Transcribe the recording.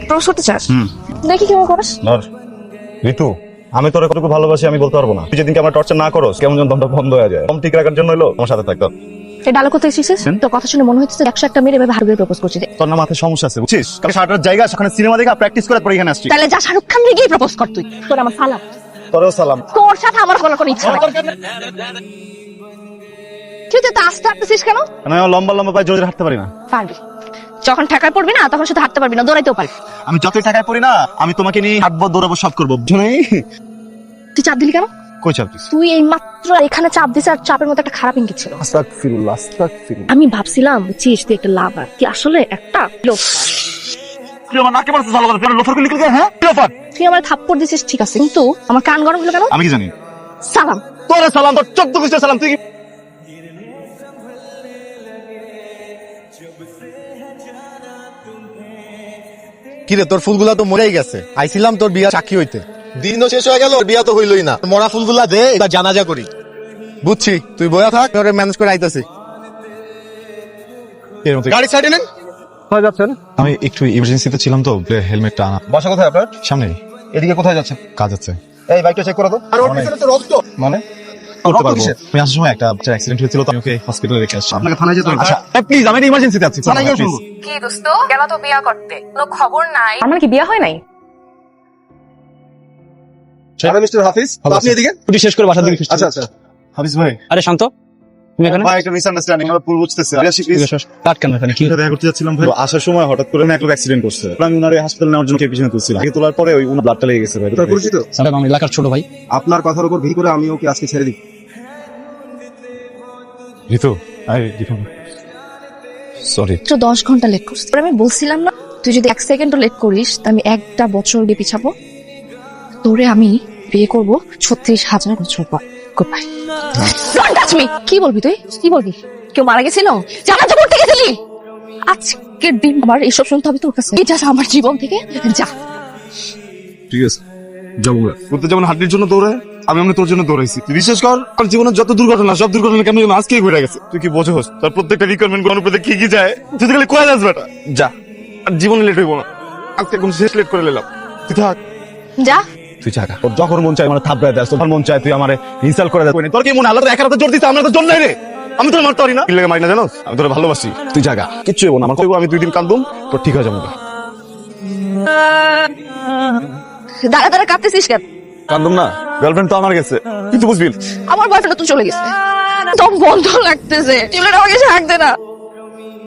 Propose করতে চাস? দেখি কেমন করিস। ঋতু, আমি তোর কতটুকু ভালোবাসি আমি বলতে পারবো না। তুই যেদিনকে আমার টর্চার না করস কেমন যেন দমটা বন্ধ হয়ে যায়। দম ঠিক রাখার জন্য হলো আমার সাথে থাকতো। এই ডায়লগ কোথায় শিখছিস? তোর কথা শুনে মনে হচ্ছে 101টা মেয়ে এভাবে হারবে প্রপোজ করছিস। তোর না মাথায় সমস্যা আছে বুঝছিস? কারণ সারাটার জায়গা সেখানে সিনেমা দেখা প্র্যাকটিস করে পরে এখানে আসছি। তাহলে যা শাহরুখ খান গিয়ে প্রপোজ কর তুই। তোর আমার সালাম। তোরও সালাম। তোর সাথে আমার কোনো ইচ্ছা নেই। তুই তো আস্তে হাঁটতেছিস কেন? আমি লম্বা লম্বা পায়ে জোরে হাঁটতে পারি না। পারবি, যখন ঠেকায় পড়বি না তখন শুধু হাঁটতে পারবি না, দৌড়াইতেও পারবি। আমি যতই টাকায় পড়ি না আমি তোমাকে নিয়ে হাঁটবো দৌড়াবো সব করবো। তুই চাপ দিলি কেন? কই চাপ দিস? তুই এই মাত্র এখানে চাপ দিস, আর চাপের মধ্যে একটা খারাপ ইঙ্গিত ছিল। আস্তাগফিরুল্লাহ, আস্তাগফিরুল্লাহ। আমি ভাবছিলাম বুঝছিস তুই একটা লাভার, তুই আসলে একটা লোক। তুই আমার নাকে মারছিস ভালো করে, তুই লোফার গুলি করে হ্যাঁ? লোফার। তুই আমার থাপ্পড় দিছিস ঠিক আছে, কিন্তু আমার কান গরম হলো কেন? আমি কি জানি? সালাম। তোরে সালাম, তোর 14 কৃষ্ণ সালাম। তুই কিরে তোর ফুলগুলা তো মরেই গেছে। আইছিলাম তোর বিয়া সাক্ষী হইতে, দিনও শেষ হয়ে গেল, বিয়া তো হইলই না। মরা ফুলগুলা দে, এবার জানাজা করি। বুঝছি, তুই বয়া থাক, তোরে ম্যানেজ করে আইতাছি। গাড়ি সাইডে নেন। কোথায় যাচ্ছেন? আমি একটু ইমার্জেন্সিতে ছিলাম তো, হেলমেটটা আনা। বাসা কোথায় আপনার? সামনে। এদিকে কোথায় যাচ্ছেন? কাজ আছে। এই বাইকটা চেক করো তো। আর ওর পিছনে তো রক্ত। মানে করতে রক্ত পারবো। কিসের? আমি আসার সময় একটা অ্যাক্সিডেন্ট হয়েছিল, তো আমি ওকে হসপিটালে রেখে আসছি। আপনাকে থানায় যেতে হবে। আচ্ছা প্লিজ, আমি একটা ইমার্জেন্সিতে আছি। থানায় গিয়ে শুনবো। কি দোস্ত গেল তো বিয়া করতে, কোনো খবর নাই? আমার কি বিয়া হয় নাই? আরে মিস্টার হাফিজ, আপনি এদিকে। ছুটি শেষ করে বাসার দিকে ফিরছি। আচ্ছা আচ্ছা। হাফিজ ভাই, আরে শান্ত, তুমি এখানে? ভাই একটা মিসআন্ডারস্ট্যান্ডিং আমরা পুরো বুঝতেছি। কাট কেন এখানে? কি দেখা করতে যাচ্ছিলাম ভাই, আসার সময় হঠাৎ করে একটা অ্যাক্সিডেন্ট করছে। আমি উনারে হাসপাতালে নেওয়ার জন্য পিছনে তুলছিলাম। আগে তোলার পরে ওই উনার ব্লাডটা লেগে গেছে ভাই। তোর পরিচিত? স্যার, আমার এলাকার ছোট ভাই। আপনার কথার উপর ভিত্তি করে আমি ওকে আজকে ছেড়ে দিই। ঋতু, সরি। 10 ঘন্টা লেট করছিস। আমি বলছিলাম না তুই যদি 1 সেকেন্ডও লেট করিস আমি 1টা বছর গিয়ে পিছাবো। তোরে আমি বিয়ে করব 36,000 বছর পর। Good bye. Don't touch me. কি বলবি তুই? কি বলবি? কেউ মারা গেছিল? জানাজা করতে গেছিলি? আজকের দিন আমার এসব শুনতে হবে তোর কাছে। এটা আমার জীবন থেকে যা। ঠিক আছে, যাবো। ঘুরতে যেমন হাড্ডির জন্য দৌড়ায়, আমি এমনি তোর জন্য দৌড়াইছি। তুই বিশ্বাস কর, আমার জীবনের যত দুর্ঘটনা সব দুর্ঘটনা কেমন যেন আজকেই ঘুরে গেছে। তুই কি বোঝোস তোর প্রত্যেকটা রিকোয়ারমেন্ট কোন উপরে কি কি যায়? তুই খালি কয়ে যাস বেটা। যা, আর জীবনে লেট হইব না। আজকে একদম শেষ লেট করে নিলাম। তুই থাক। যা। তুই জায়গা তোর যখন মন চায় মানে থাপড়ায় দেয়, তোর মন চায় তুই আমার ইনসাল্ট করে দেয়। তোর কি মনে আল্লাহ একা রাতে জোর দিতে, আমরা তো জোর নাই রে। আমি তোর মারতে পারি না, কি লাগে মারি না জানোস? আমি তোর ভালোবাসি। তুই জায়গা, কিচ্ছু হইব না আমার। কইবো আমি 2 দিন কান্দুম, তোর ঠিক হয়ে যাবো। দাঁড়া দাঁড়া কাঁদতেছিস কেন? কান্দুম না, গার্লফ্রেন্ড তো আমার গেছে, কিন্তু বুঝবি আমার বয়ফ্রেন্ড তো চলে গেছে। দম বন্ধ লাগতেছে। টিউলের আমাকে ছাড় দে না।